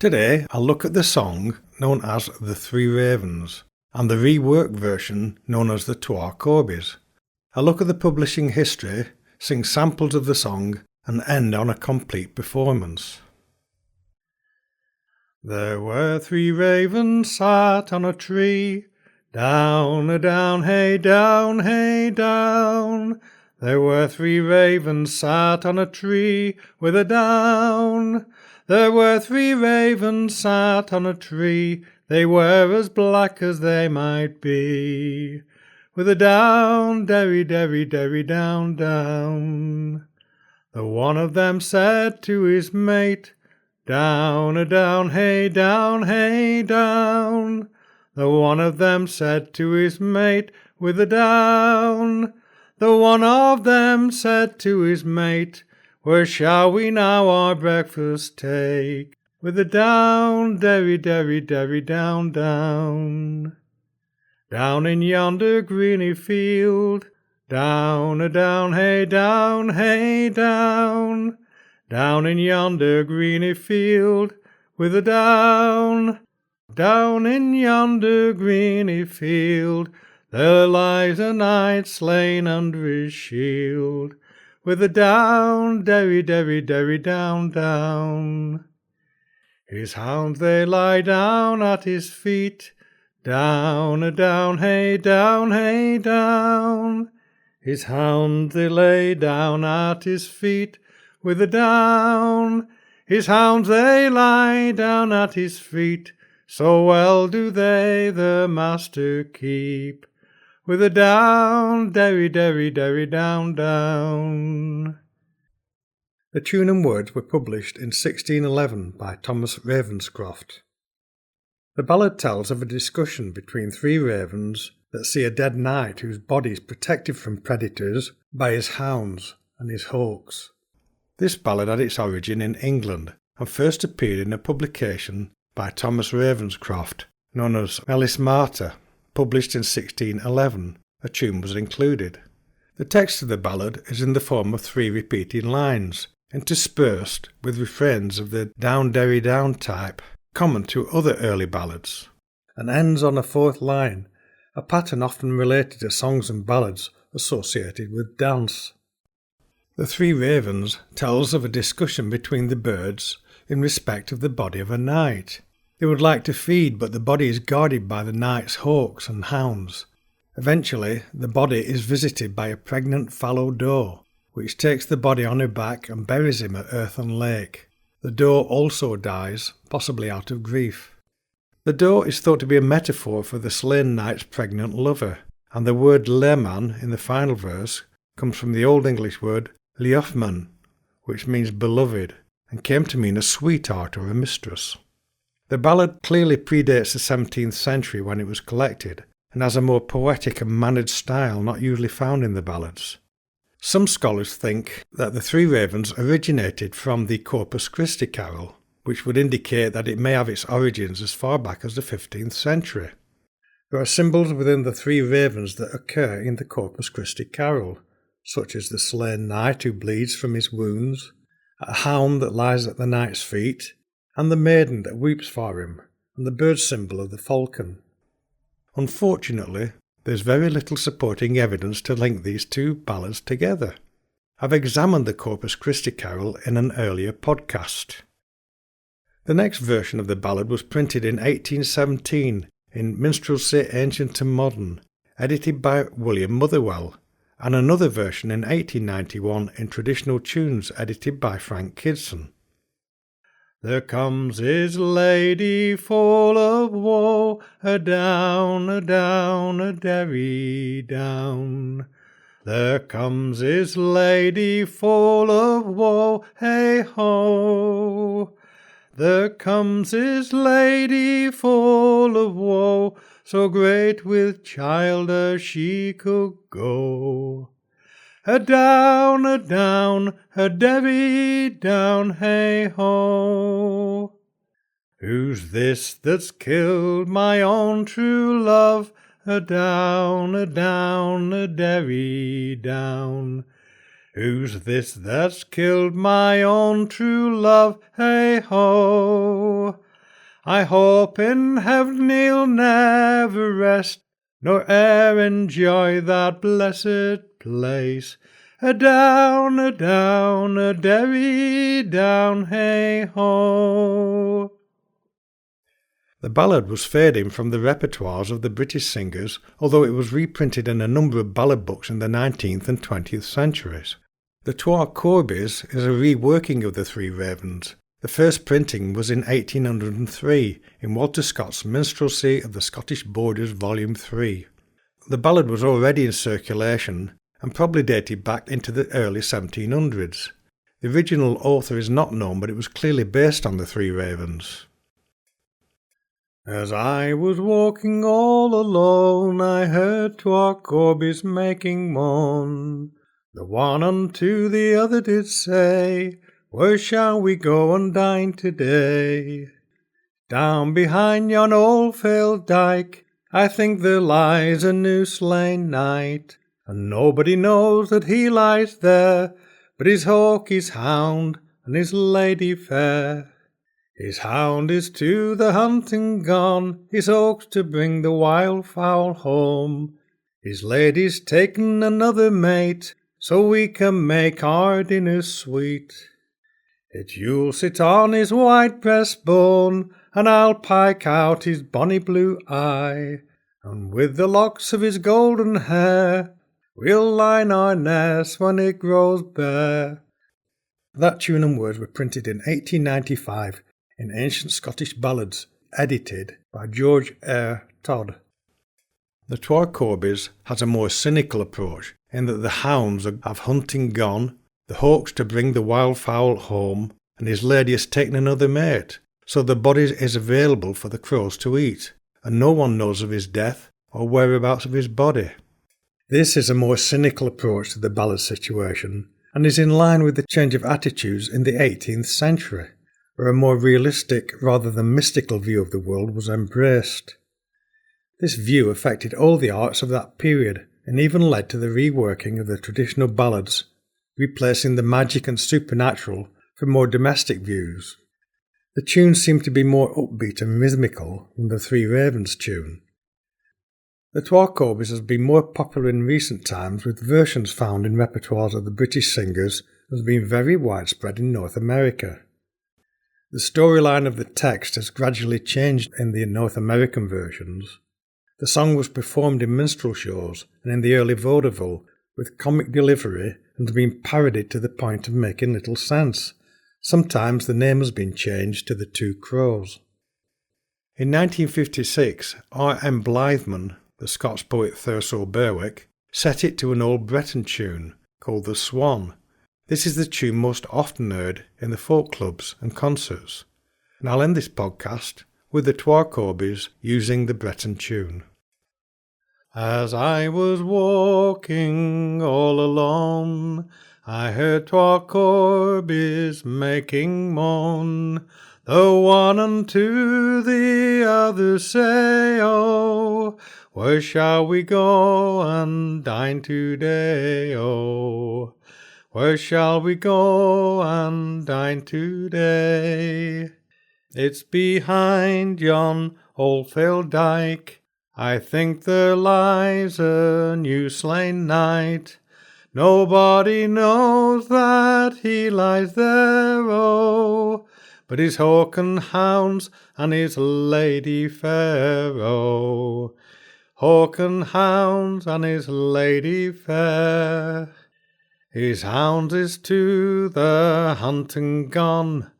Today I'll look at the song known as The Three Ravens and the reworked version known as the Two Corbies. I'll look at the publishing history, sing samples of the song and end on a complete performance. There were three ravens sat on a tree, down a down, hey down, hey down. There were three ravens sat on a tree with a down. There were three ravens sat on a tree, they were as black as they might be, with a down, derry, derry, derry, down, down. The one of them said to his mate, down a down, hey down, hey down. The one of them said to his mate with a down. The one of them said to his mate, where shall we now our breakfast take? With a down, derry, derry, derry, down, down. Down in yonder greeny field, down a down, hey down, hey down. Down in yonder greeny field, with a down. Down in yonder greeny field, there lies a knight slain under his shield, with a down, derry, derry, derry, down, down. His hounds they lie down at his feet, down a down, hey down, hey down. His hounds they lay down at his feet, with a down. His hounds they lie down at his feet, so well do they the master keep, with a down, derry, derry, derry, down, down. The tune and words were published in 1611 by Thomas Ravenscroft. The ballad tells of a discussion between three ravens that see a dead knight whose body is protected from predators by his hounds and his hawks. This ballad had its origin in England and first appeared in a publication by Thomas Ravenscroft known as Melismata, published in 1611. A tune was included. The text of the ballad is in the form of three repeated lines, interspersed with refrains of the down derry down type, common to other early ballads, and ends on a fourth line, a pattern often related to songs and ballads associated with dance. The Three Ravens tells of a discussion between the birds in respect of the body of a knight. They would like to feed, but the body is guarded by the knight's hawks and hounds. Eventually, the body is visited by a pregnant fallow doe, which takes the body on her back and buries him at Earthen Lake. The doe also dies, possibly out of grief. The doe is thought to be a metaphor for the slain knight's pregnant lover, and the word leman in the final verse comes from the Old English word liofman, which means beloved, and came to mean a sweetheart or a mistress. The ballad clearly predates the 17th century when it was collected, and has a more poetic and mannered style not usually found in the ballads. Some scholars think that the Three Ravens originated from the Corpus Christi carol, which would indicate that it may have its origins as far back as the 15th century. There are symbols within the Three Ravens that occur in the Corpus Christi carol, such as the slain knight who bleeds from his wounds, a hound that lies at the knight's feet, and the maiden that weeps for him, and the bird symbol of the falcon. Unfortunately, there's very little supporting evidence to link these two ballads together. I've examined the Corpus Christi carol in an earlier podcast. The next version of the ballad was printed in 1817 in Minstrelsy Ancient and Modern, edited by William Motherwell, and another version in 1891 in Traditional Tunes, edited by Frank Kidson. There comes his lady full of woe, a down, a down, a derry down. There comes his lady full of woe, hey ho. There comes his lady full of woe, so great with child as she could go. A down, a derry down, hey ho. Who's this that's killed my own true love? A down, a derry down. Who's this that's killed my own true love? Hey ho! I hope in heaven he'll never rest, nor e'er enjoy that blessed place. A down, a down, a derry down, hey ho. The ballad was fading from the repertoires of the British singers, although it was reprinted in a number of ballad books in the 19th and 20th centuries. The Two Corbies is a reworking of the Three Ravens. The first printing was in 1803 in Walter Scott's Minstrelsy of the Scottish Borders Volume 3. The ballad was already in circulation and probably dated back into the early 1700s. The original author is not known, but it was clearly based on the Three Ravens. As I was walking all alone, I heard Two Corbies making moan. The one unto the other did say, Where shall we go and dine today? Down behind yon old failed dyke, I think there lies a new slain knight, and nobody knows that he lies there, but his hawk, his hound, and his lady fair. His hound is to the hunting gone, his hawk's to bring the wild fowl home. His lady's taken another mate, so we can make our dinner sweet. Its you'll sit on his white breastbone, and I'll pike out his bonny blue eye, and with the locks of his golden hair, we'll line our nest when it grows bare. That tune and words were printed in 1895 in Ancient Scottish Ballads, edited by George Eyre Todd. The Two Corbies has a more cynical approach in that the hounds have hunting gone, the hawk's to bring the wildfowl home, and his lady has taken another mate, so the body is available for the crows to eat, and no one knows of his death or whereabouts of his body. This is a more cynical approach to the ballad situation, and is in line with the change of attitudes in the 18th century, where a more realistic rather than mystical view of the world was embraced. This view affected all the arts of that period, and even led to the reworking of the traditional ballads, replacing the magic and supernatural for more domestic views. The tunes seem to be more upbeat and rhythmical than the Three Ravens tune. The Two Corbies has been more popular in recent times, with versions found in repertoires of the British singers has been very widespread in North America. The storyline of the text has gradually changed in the North American versions. The song was performed in minstrel shows and in the early vaudeville with comic delivery and has been parodied to the point of making little sense. Sometimes the name has been changed to the Two Crows. In 1956, R. M. Blythman, the Scots poet Thurso Berwick, set it to an old Breton tune called The Swan. This is the tune most often heard in the folk clubs and concerts. And I'll end this podcast with the Two Corbies using the Breton tune. As I was walking all alone, I heard Two Corbies making moan. The one unto the other say, Oh, where shall we go and dine today, oh? Where shall we go and dine today? It's behind yon old failed dyke, I think there lies a new slain knight. Nobody knows that he lies there, oh, but his hawk and hounds and his lady fair, oh. Hawk and hounds and his lady fair. His hound is to the hunting gone,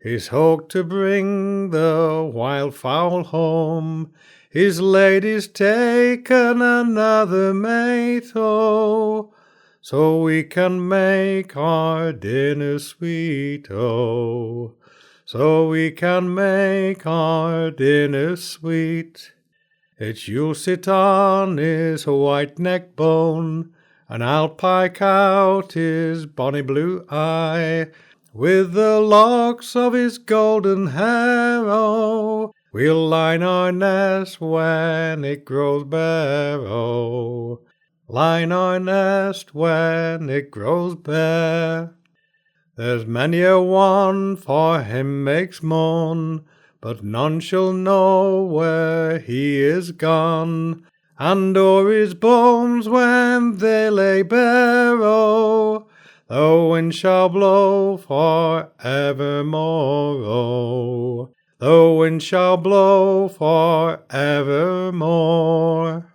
his hawk to bring the wild fowl home. His lady's taken another mate, oh, so we can make our dinner sweet, oh, so we can make our dinner sweet. It's you'll sit on his white neck bone, and I'll pike out his bonny blue eye, with the locks of his golden hair, oh, we'll line our nest when it grows bare, oh, line our nest when it grows bare. There's many a one for him makes moan, but none shall know where he is gone, and o'er his bones when they lay bare, oh, the wind shall blow for evermore, oh, the wind shall blow for evermore.